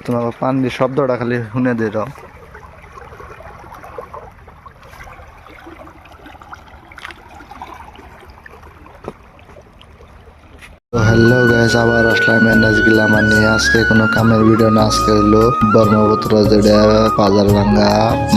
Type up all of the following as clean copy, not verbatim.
তোমার পানির শব্দটা খালি শুনে দিল। হ্যালো গাইস, আবার আসলাম এনএস গ্ল্যামার নিয়ে। আজকে কোনো কামের ভিডিও না, আজকে হলো ব্রহ্মপুত্র যেটা বাজার ভাঙ্গা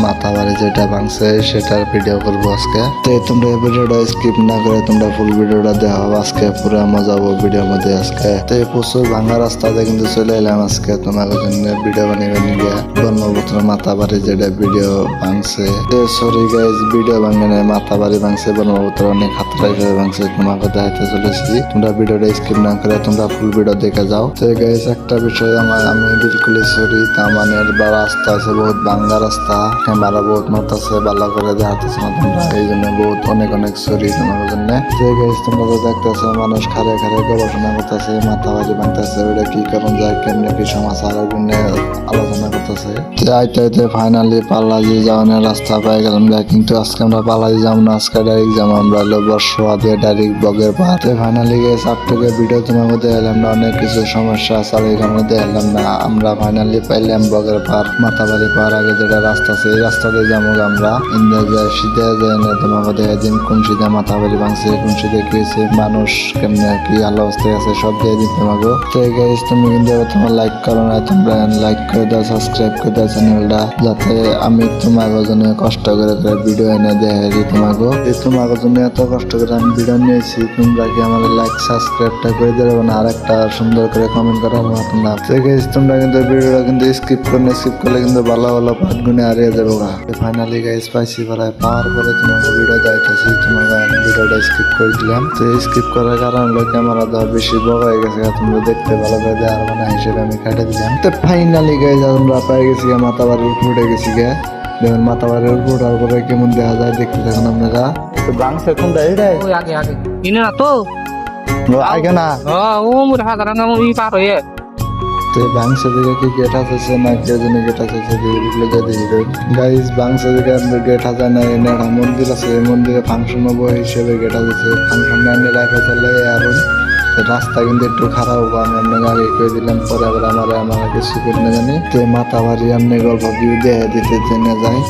মাথা বাড়ি যেটা ভাঙছে সেটার ভিডিও করবো আজকে। তো তোমরা এই ভিডিওটা স্কিপ না করে তোমরা ফুল ভিডিওটা দেখো, আজকে পুরো মজা হবো ভিডিওর মধ্যে আজকে। তো এই প্রচুর ভাঙ্গা রাস্তাতে কিন্তু চলে এলাম আজকে তোমার জন্য ভিডিও বানিয়ে বানিয়ে। ব্রহ্মপুত্র মাথা বাড়ি যেটা ভিডিও ভাঙছে, সরি গাইস, ভিডিও ভাঙে নাই, মাথা বাড়ি ভাঙছে। ব্রহ্মপুত্র অনেক খাতরা হিসেবে ভাঙছে, তোমাকে দেখাইতে চলেছি। তোমরা ভিডিওটা স্কিপ না করে তোমরা ফুল ভিডিও দেখে যাও। তো গাইস একটা বিষয় আমি বিলকুলই সরি, তার মানে রাস্তা আছে বহুত ভাঙ্গা রাস্তা, ক্যামেরা বহুত মত আছে, ভালো করে দেখাতেছে না তোমরা, এই জন্য বহুত অনেক অনেক সরি তোমার জন্য। তো গাইস তোমরা তো দেখতেছো মানুষ খারে খারে গবেষণা করতেছে, মাথা বাড়ি ভাঙতেছে, ওটা কি কারণ যায়, কেমনে কি সমাচার আলোচনা করতেছে। আইতে আইতে ফাইনালি পাল্লাজি যাওয়ানোর রাস্তা পাই গেলাম, কিন্তু আজকে আমরা পাল্লাজি যাবো না, আজকে ডাইরেক্ট যাবো আমরা হলো বর্ষোয়া দিয়ে ডাইরেক্ট বগের পাহাড়ে। ফাইনালি গেছে আপনাকে ভিডিও তোমার মধ্যে এলাম না, অনেক কিছু সমস্যা আছে এখানে মধ্যে এলাম না। আমরা ফাইনালি পাইলাম বগের পাহাড়, মাথাবাড়ি পাহাড় আগে যেটা রাস্তা আছে এই রাস্তা দিয়ে যাবো আমরা। ইন্ডিয়া যায় সিধে যায় না, তোমার মধ্যে একদিন কোন সিধে মাথাবাড়ি ভাঙছে, কোন সিধে কি হয়েছে, মানুষ কেমনে কি আলো অবস্থায় আছে সব দিয়ে দিন তোমাকে। তো গাইস তুমি কিন্তু তোমার লাইক করো না, তোমরা লাইক করে দাও, সাবস্ক্রাইব করে দাও চ্যানেলটা, যাতে আমি তোমাকে জন্য কষ্ট করে ভিডিও এনে দেখাই তোমাকে। তোমাকে জন্য এত কষ্ট করে আমি ভিডিও নিয়েছি, তোমরা কি আমার লাইক সাবস্ক্রাইবটা করে দেবে না, আর একটা সুন্দর করে কমেন্ট করার মতো না। তো গাইস তোমরা কিন্তু ভিডিওটা কিন্তু স্কিপ করলে কিন্তু ভালো ভালো পার্ট গুনে হারিয়ে যাবো। ফাইনালি গাইস পাইছি প্রায় পাওয়ার পরে তোমাকে ভিডিও যাইতেছি, তোমাকে ভিডিওটা স্কিপ করে দিলাম। তো স্কিপ করার কারণ হলো ক্যামেরা দেওয়া বেশি বড় হয়ে গেছে, তোমরা দেখতে ভালো করে দেওয়ার মানে হিসেবে আমি কাটে দিলাম। তো ফাইনালি গাইস আমরা পাই গেছি মাথা বাড়ির উপর উঠে গেছি গে, যেমন মাথা বাড়ির উপর ওঠার পরে কেমন দেখা যায় দেখতে থাকুন আপনারা। তো বাংসে কোনটা এইটাই আগে আগে ইনে না তো আগে না ও মুর হাজার না মুই পার হয়ে তো বাংসে দিকে কি গেট আছে না কে জানে গেট আছে দিকে যদি গাইস বাংসে দিকে গেট আছে না, এনে একটা মন্দির আছে, এই মন্দিরে ফাংশন হবো হিসেবে গেট আছে, ফাংশন এনে রাখা চলে। আর রাস্তা কিন্তু একটু খারাপ হবো, আমি আপনাকে আগে করে দিলাম, পরে আবার আমার কিছু করে না জানি। তো মাথা বাড়ি এমনি গল্প ভিউ দিয়ে দিতে জেনে যায়।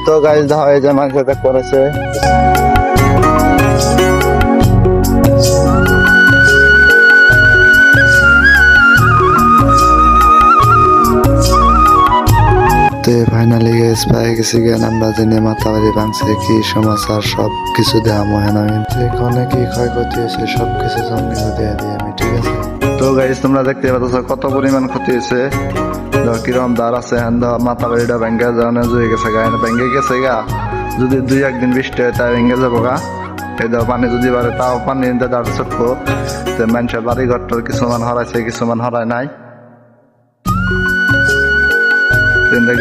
তো গাইস দেখা এই যে মানুষ করেছে। ফাইনালি গেস পাই গেছি জ্ঞান, আমরা জেনে মাথা বাড়ি ভাঙছে কি সমাচার সব কিছু দেওয়া মহেন আমি এখানে কি ক্ষয়ক্ষতি হয়েছে সব কিছু জমি দিয়ে দিই আমি, ঠিক আছে। তো গাইস তোমরা দেখতে পাচ্ছ কত পরিমাণ ক্ষতি হয়েছে, কিরম দাঁড় আছে, মাথা বাড়িটা ভেঙ্গে যাওয়া জুয়ে গেছে গা, ভেঙ্গে গেছে গা। যদি দুই একদিন বৃষ্টি হয় তাই ভেঙ্গে যাবো গা। এই ধর পানি যদি বাড়ে তাও পানি দাঁড় চটবো। তো মানুষের বাড়ি ঘরটার কিছুমান হরাইছে, কিছুমান হরায় নাই।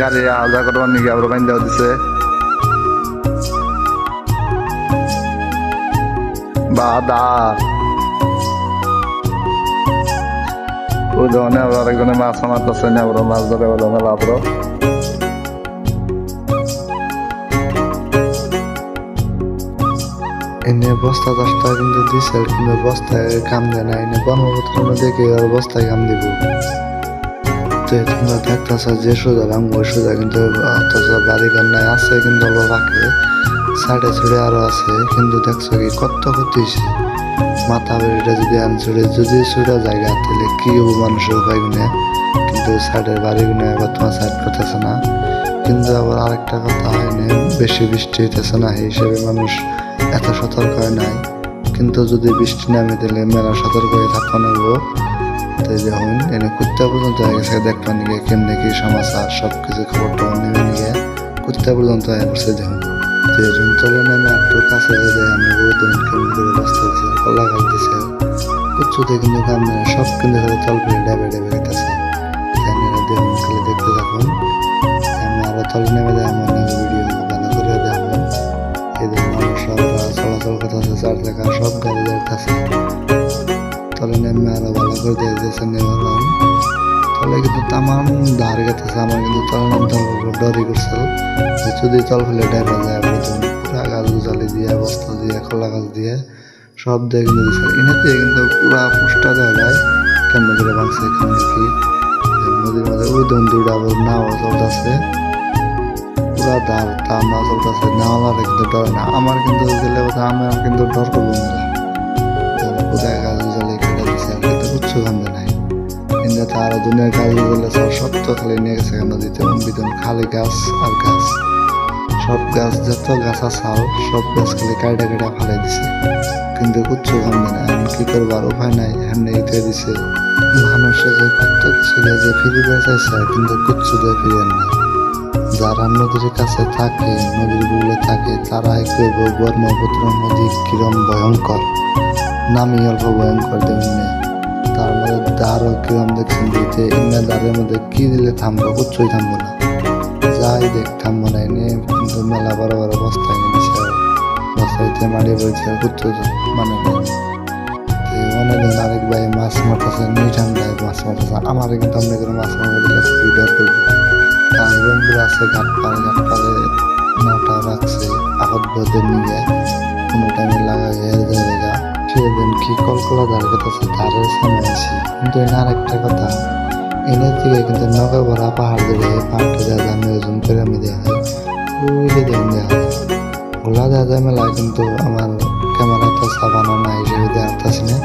গাড়ি আওয়া করবার নাকি আবার বাইন দেওয়া দিছে বাদা ওই ধরনের আবার একজনে মাছ মারতেছে না, আবার মাছ ধরে বলো না লাভ। এনে বস্তা দশটা কিন্তু দিছে, কিন্তু বস্তায় কাম দেয় না, এনে ব্রহ্মপুত্র দেখে আর বস্তায় কাম দিব। তোমরা দেখতেছ যে সোজা ভাঙবো ওই সোজা, কিন্তু অথচ বাড়িঘর নাই আছে, কিন্তু অল্প রাখে সাইডে ছুড়ে আরো আছে, কিন্তু দেখছো কি কত ক্ষতি হয়েছে। মাথা বাড়িটা যদি আনছুড়ে যদি ছুড়ে জায়গা তাহলে কি হবো মানুষের উপায় গুনে, কিন্তু সাইডের বাড়ি গুনে আবার তোমার সাইড করতেছে না। কিন্তু আবার আরেকটা কথা হয়নি, বেশি বৃষ্টি হইতেছে না এই হিসেবে মানুষ এত সতর্ক হয় নাই, কিন্তু যদি বৃষ্টি নামে দিলে মেলা সতর্ক হয়ে থাকা নেবো। তাই যখন এনে কুত্তা পর্যন্ত হয়ে গেছে দেখবেন গিয়ে কেমনে কি সমাচার সব কিছু খবর টবর নেমে নিয়ে কুত্তা পর্যন্ত হয়ে পড়ছে দেখুন। তো এরকম চলে নেমে একটু কাছে যেতে আমি বহুত দিন কেমন করে রাস্তা দিচ্ছে, কলা গাছ দিচ্ছে, কুচ্ছুতে কিন্তু কাম নেই, সব কিন্তু খালি তল ফেলে ডেবে ডেবে গেতেছে। দেখুন খালি দেখতে থাকুন, আমি আরো তলে নেমে দেয় আমার ভিডিও ভালো করে দেখুন। এই দেখুন মানুষ চলাচল করতেছে, চার চাকা সব গাড়ি যাইতেছে, তলে নেমে আরো ভালো করে দিয়ে দিয়েছে নেমে। তো ফলে কিন্তু তামাম ধার গেতেছে। আমার কিন্তু তল নামতে ডরি করছিল যে যদি তল ফেলে ডেরা যায় পুরা গাছ গুজালি দিয়ে বস্তা দিয়ে কলা গাছ দিয়ে সব দিয়ে কিন্তু দিচ্ছে। এনাতে কিন্তু পুরা পুষ্টা দেওয়া যায় কেমন করে ভাঙছে এখানে কি নদীর মাঝে ওই দুইটা আবার নাও চলতেছে পুরা ধার তার নাও চলতেছে নাওয়ালারে কিন্তু ডর না। আমার কিন্তু গেলে আমার কিন্তু ডর করবো না পুরা গাছ গুজালি কেটে দিচ্ছে আর কিন্তু কিচ্ছু কান্দে নাই। কিন্তু তারা দুনিয়ার গাছ গুলো সব তো খালি নিয়ে গেছে নদীতে বিধন খালি গাছ আর গাছ সব গাছ যত গাছ আসাও সব গাছ খালি কাইটা কাইটা ফালাই দিছে কিন্তু কিচ্ছু কান্দে না। এমন কি করবার উপায় নাই এমনি ইতে দিছে। মানুষে যে কত কিছু দিয়ে যে ফিরিতে চাইছে কিন্তু কিচ্ছু দিয়ে ফিরেন না। যারা নদীর কাছে থাকে নদীর বুলে থাকে তারাই করবো ব্রহ্মপুত্র নদী কিরম ভয়ঙ্কর নামই অল্প ভয়ঙ্কর দেমনে তার মধ্যে দ্বারও কিরম দেখছেন দিতে ইন্না দ্বারের মধ্যে কি দিলে থামবো কিচ্ছুই থামবো না যাই দেখ থামবো না এনে কিন্তু মেলা বড় বড় বস্তা এনে দিছে বস্তাইতে মারিয়ে বলছে কিচ্ছু মানে অনেকদিন আরেক ভাই মাছ মারতেছে নিয়ে ঠান্ডায় মাছ মারতেছে আমার কিন্তু আমরা করে মাছ মারবো খুবই ডর করবো। আর বন্ধুরা আছে ঘাট পাড়ে নাটা রাখছে আপদ বোধে নিয়ে কোনো টাইমে লাগাই জায়গা সেদিন কি কলকলা ধার কাছে ধারের সামনে আছি কিন্তু এনে আরেকটা কথা এনে থেকে কিন্তু নৌকা ভরা পাহাড় দিলে পাহাড়টা দেওয়া যায় আমি ওজন করে আমি দেওয়া হয় ওইলে দেওয়া হয় ওলা দেওয়া যায় মেলায় কিন্তু আমার ক্যামেরা তো সাবানো না হিসেবে দেওয়া আসতেছি না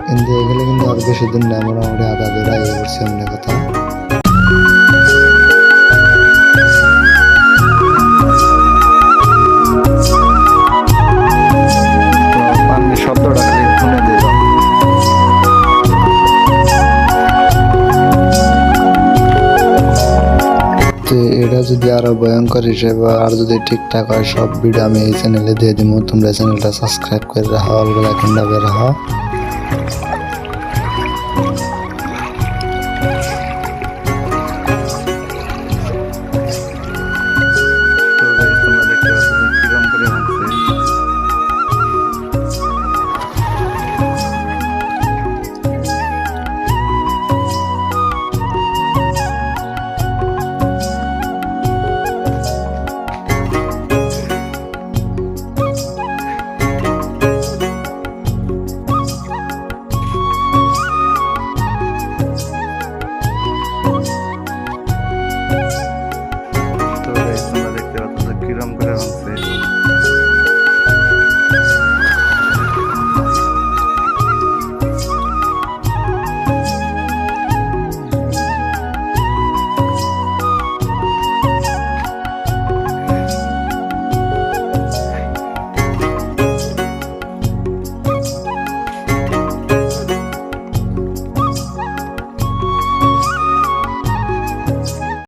কিন্তু এগুলো কিন্তু আর বেশি দিন না মোটামুটি আধা দূরে আগে করছি এমনি কথা। শব্দটা খালি শুনে দিল এটা যদি আরো ভয়ঙ্কর হিসেবে আর যদি ঠিকঠাক হয় সব ভিডিও আমি এই চ্যানেলে দিয়ে দিব। তোমরা চ্যানেলটা সাবস্ক্রাইব করে রাখো অলরেডি রাখো